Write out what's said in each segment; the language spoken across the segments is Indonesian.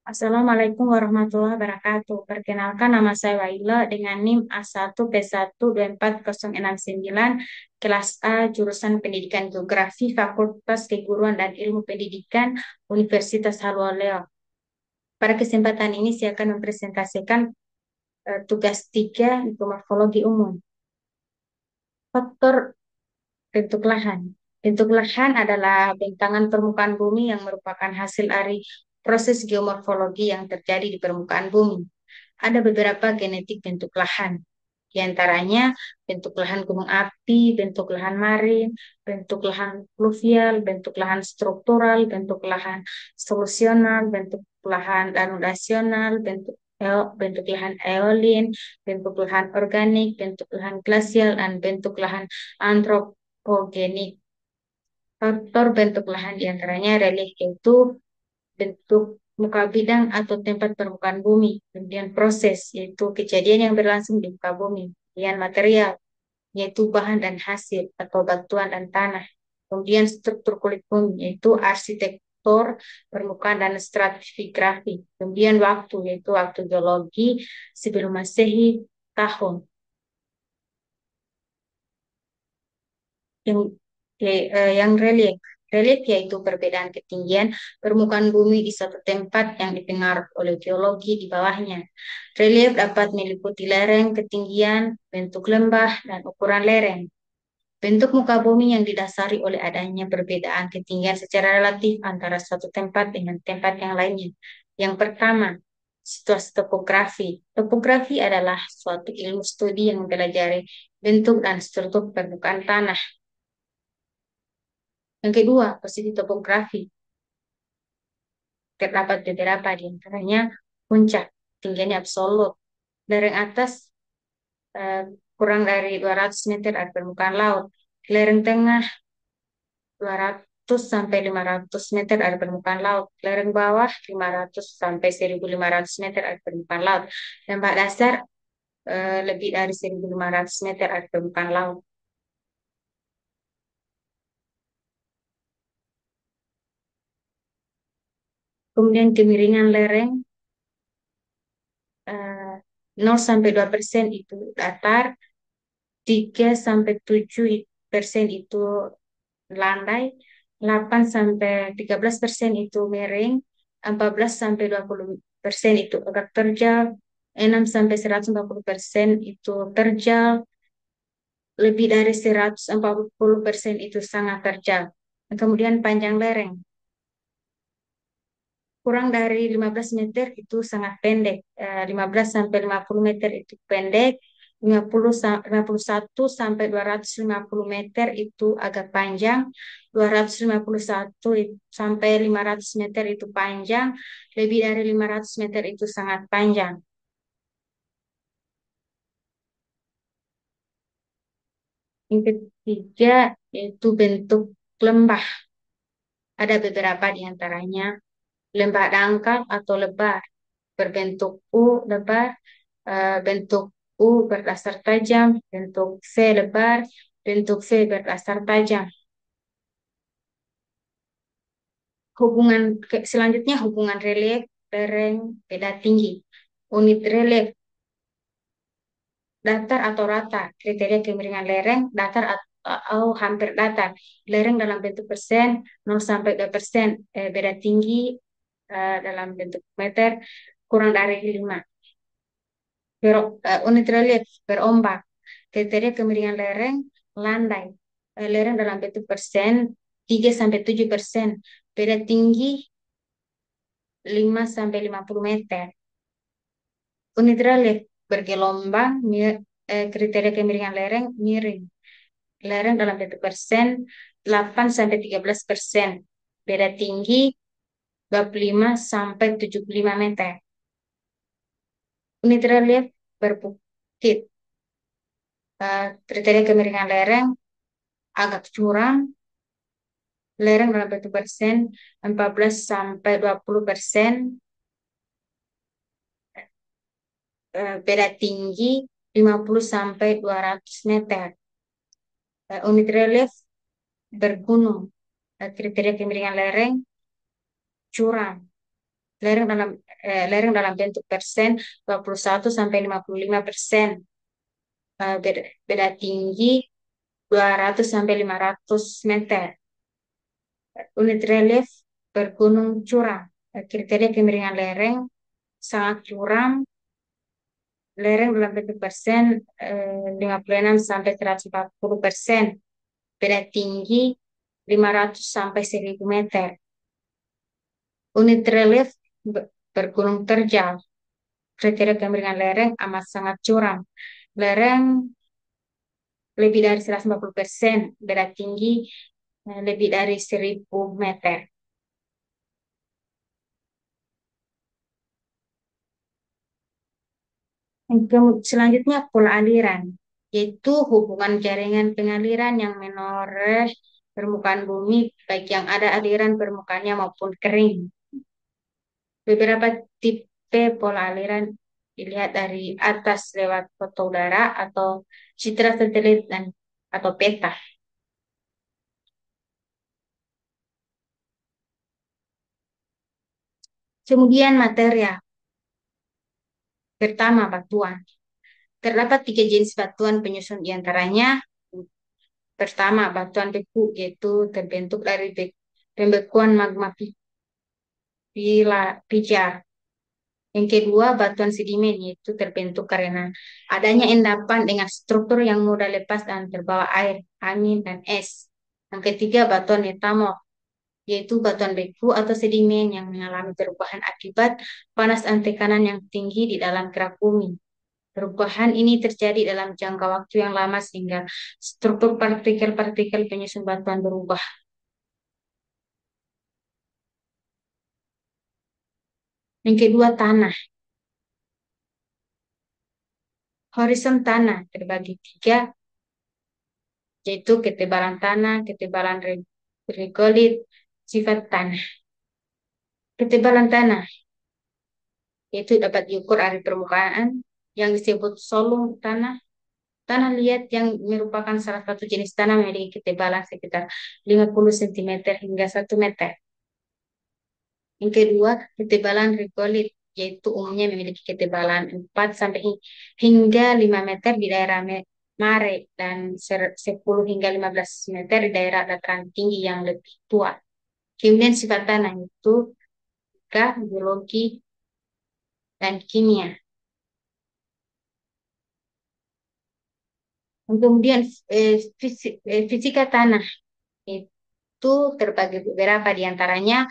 Assalamualaikum warahmatullahi wabarakatuh. Perkenalkan nama saya Waila dengan NIM A1P12409 kelas A jurusan Pendidikan Geografi Fakultas Keguruan dan Ilmu Pendidikan Universitas Halwaléo. Pada kesempatan ini saya akan mempresentasikan tugas 3 untuk morfologi umum. Faktor bentuk lahan. Bentuk lahan adalah bentangan permukaan bumi yang merupakan hasil dari proses geomorfologi yang terjadi di permukaan bumi. Ada beberapa genetik bentuk lahan, di antaranya bentuk lahan gunung api, bentuk lahan marin, bentuk lahan fluvial, bentuk lahan struktural, bentuk lahan solusional, bentuk lahan landasional, bentuk lahan eolin, bentuk lahan organik, bentuk lahan glasial, dan bentuk lahan antropogenik. Faktor bentuk lahan diantaranya relief, yaitu bentuk muka bidang atau tempat permukaan bumi. Kemudian proses, yaitu kejadian yang berlangsung di muka bumi. Kemudian material, yaitu bahan dan hasil atau batuan dan tanah. Kemudian struktur kulit bumi, yaitu arsitektur permukaan dan stratigrafi. Kemudian waktu, yaitu waktu geologi sebelum Masehi tahun. Yang yang relief. Relief yaitu perbedaan ketinggian permukaan bumi di suatu tempat yang dipengaruhi oleh geologi di bawahnya. Relief dapat meliputi lereng, ketinggian, bentuk lembah, dan ukuran lereng. Bentuk muka bumi yang didasari oleh adanya perbedaan ketinggian secara relatif antara suatu tempat dengan tempat yang lainnya. Yang pertama, situasi topografi. Topografi adalah suatu ilmu studi yang mempelajari bentuk dan struktur permukaan tanah. Yang kedua, posisi topografi. Terdapat beberapa di antaranya puncak, tingginya absolut. Lereng atas eh, kurang dari 200 meter dari permukaan laut. Lereng tengah 200 sampai 500 meter dari permukaan laut. Lereng bawah 500 sampai 1.500 meter dari permukaan laut. Lembah dasar lebih dari 1.500 meter dari permukaan laut. Kemudian kemiringan lereng 0 sampai 2% itu datar, 3 sampai 7% itu landai, 8 sampai 13% itu miring, 14 sampai 20% itu agak terjal, 6 sampai 140% itu terjal, lebih dari 140% itu sangat terjal. Dan kemudian panjang lereng, kurang dari 15 meter itu sangat pendek. 15 sampai 50 meter itu pendek. 51 sampai 250 meter itu agak panjang. 251 sampai 500 meter itu panjang. Lebih dari 500 meter itu sangat panjang. Yang ketiga yaitu bentuk lembah. Ada beberapa di antaranya lembah dangkal atau lebar berbentuk lebar, bentuk U berdasar tajam, bentuk V lebar, bentuk V berdasar tajam. Selanjutnya hubungan relief lereng beda tinggi. Unit relief datar atau rata. Kriteria kemiringan lereng datar atau hampir datar. Lereng dalam bentuk persen 0 sampai 2%, beda tinggi dalam bentuk meter kurang dari 5. Unit relief berombak. Kriteria kemiringan lereng landai. Lereng dalam bentuk persen 3 sampai 7%. Beda tinggi 5 sampai 50 meter. Unit relief bergelombang. Kriteria kemiringan lereng miring. Lereng dalam bentuk persen 8 sampai 13%. Beda tinggi 25 sampai 75 meter. Unit relief berbukit. Kriteria kemiringan lereng agak curam, lereng dalam bentuk persen 14 sampai 20%, beda tinggi 50 sampai 200 meter. Unit relief bergunung. Kriteria kemiringan lereng curam. lereng dalam lereng dalam bentuk persen 21 sampai 55%. Beda tinggi 200 sampai 500 meter. Unit relief bergunung curam. Kriteria kemiringan lereng sangat curam. Lereng dalam bentuk persen 56 sampai 140%. Beda tinggi 500 sampai 1000 meter. Unit relief bergunung terjal. Kriteria kemiringan lereng amat sangat curam. Lereng lebih dari 150%, beda tinggi lebih dari 1000 meter. Selanjutnya pola aliran, yaitu hubungan jaringan pengaliran yang menoreh permukaan bumi, baik yang ada aliran permukaannya maupun kering. Beberapa tipe pola aliran dilihat dari atas lewat foto udara atau citra satelit dan atau peta. Kemudian material. Pertama, batuan. Terdapat tiga jenis batuan penyusun diantaranya. Pertama, batuan beku, yaitu terbentuk dari pembekuan magma pijar. Yang kedua, batuan sedimen, yaitu terbentuk karena adanya endapan dengan struktur yang mudah lepas dan terbawa air, angin, dan es. Yang ketiga, batuan metamorf, yaitu batuan beku atau sedimen yang mengalami perubahan akibat panas dan tekanan yang tinggi di dalam kerak bumi. Perubahan ini terjadi dalam jangka waktu yang lama sehingga struktur partikel-partikel penyusun batuan berubah. Yang kedua, tanah. Horizon tanah terbagi tiga, yaitu ketebalan tanah, ketebalan regolit, sifat tanah. Ketebalan tanah, yaitu dapat diukur dari permukaan yang disebut solung tanah. Tanah liat yang merupakan salah satu jenis tanah memiliki ketebalan sekitar 50 cm hingga 1 meter. Yang kedua, ketebalan regolit, yaitu umumnya memiliki ketebalan 4 sampai hingga 5 meter di daerah mare dan 10 hingga 15 meter di daerah dataran tinggi yang lebih tua. Kemudian sifat tanah itu geologi dan kimia. Kemudian fisika tanah itu terbagi beberapa di antaranya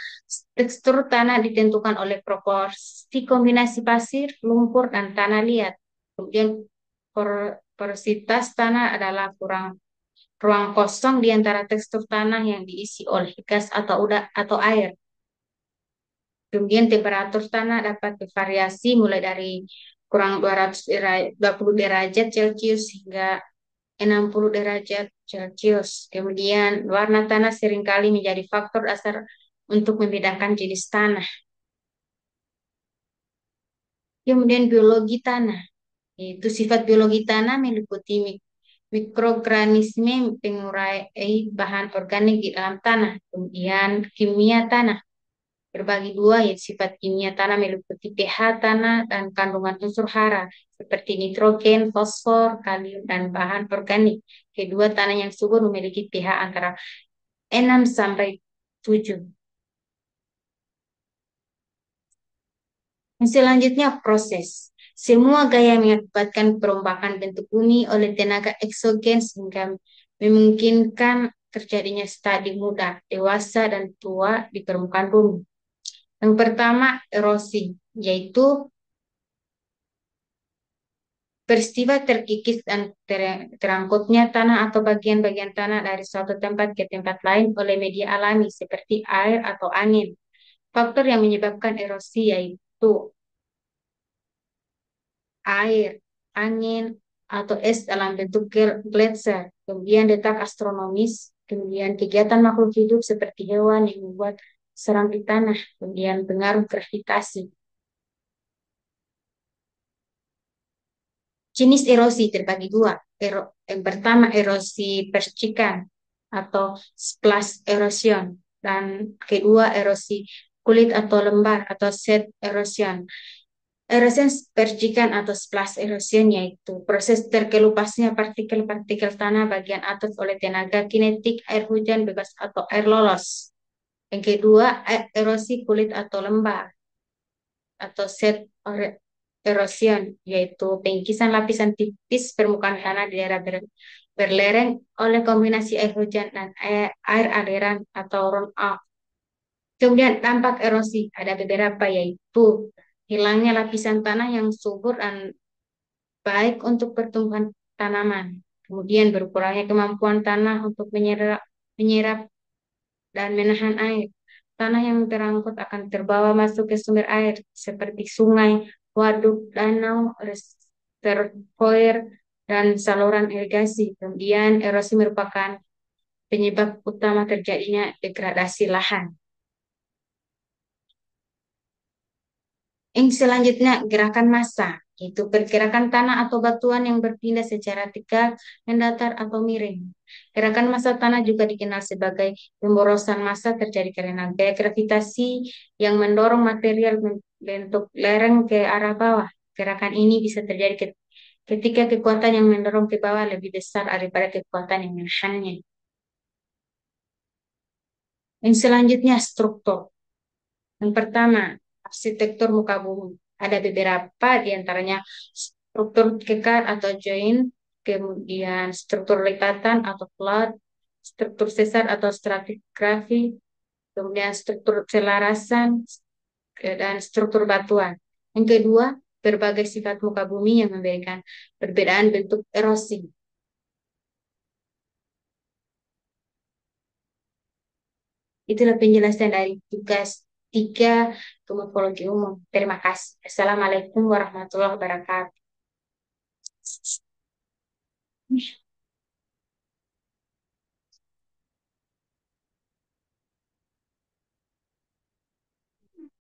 tekstur tanah ditentukan oleh proporsi kombinasi pasir, lumpur, dan tanah liat. Kemudian porositas tanah adalah ruang kosong di antara tekstur tanah yang diisi oleh gas atau udara atau air. Kemudian temperatur tanah dapat bervariasi mulai dari kurang 20 derajat Celcius hingga 60 derajat Celcius. Kemudian warna tanah seringkali menjadi faktor dasar untuk membedakan jenis tanah. Kemudian biologi tanah. Itu sifat biologi tanah meliputi mikroorganisme pengurai bahan organik di dalam tanah. Kemudian kimia tanah berbagi dua, yaitu sifat kimia tanah meliputi pH tanah dan kandungan unsur hara seperti nitrogen, fosfor, kalium, dan bahan organik. Kedua, tanah yang subur memiliki pH antara 6 sampai 7. Selanjutnya, proses. Semua gaya mengakibatkan perombakan bentuk bumi oleh tenaga eksogen sehingga memungkinkan terjadinya studi muda, dewasa, dan tua di permukaan bumi. Yang pertama, erosi, yaitu peristiwa terkikis dan terangkutnya tanah atau bagian-bagian tanah dari suatu tempat ke tempat lain oleh media alami seperti air atau angin. Faktor yang menyebabkan erosi yaitu air, angin, atau es dalam bentuk gletser, kemudian detak astronomis, kemudian kegiatan makhluk hidup seperti hewan yang membuat serang di tanah, kemudian pengaruh gravitasi. Jenis erosi terbagi dua. Yang pertama erosi percikan atau splash erosion dan kedua erosi kulit atau lembar atau set erosion. Erosion percikan atau splash erosion yaitu proses terkelupasnya partikel-partikel tanah bagian atas oleh tenaga kinetik air hujan bebas atau air lolos. Yang kedua, erosi kulit atau lembar atau set erosion, yaitu pengkisan lapisan tipis permukaan tanah di daerah berlereng oleh kombinasi air hujan dan air aliran atau runoff. Kemudian dampak erosi ada beberapa yaitu hilangnya lapisan tanah yang subur dan baik untuk pertumbuhan tanaman. Kemudian berkurangnya kemampuan tanah untuk menyerap dan menahan air. Tanah yang terangkut akan terbawa masuk ke sumber air seperti sungai, waduk, danau, reservoir, dan saluran irigasi. Kemudian erosi merupakan penyebab utama terjadinya degradasi lahan. Yang selanjutnya gerakan massa, yaitu pergerakan tanah atau batuan yang berpindah secara tegak, mendatar atau miring. Gerakan massa tanah juga dikenal sebagai pemborosan massa terjadi karena gaya gravitasi yang mendorong material bentuk lereng ke arah bawah. Gerakan ini bisa terjadi ketika kekuatan yang mendorong ke bawah lebih besar daripada kekuatan yang menahannya. Yang selanjutnya struktur. Yang pertama, arsitektur muka bumi. Ada beberapa di antaranya struktur kekar atau joint, kemudian struktur lipatan atau flood, struktur sesar atau stratigrafi, kemudian struktur selarasan, dan struktur batuan. Yang kedua, berbagai sifat muka bumi yang memberikan perbedaan bentuk erosi. Itulah penjelasan dari tugas 3 morfologi umum. Terima kasih. Assalamualaikum warahmatullahi wabarakatuh.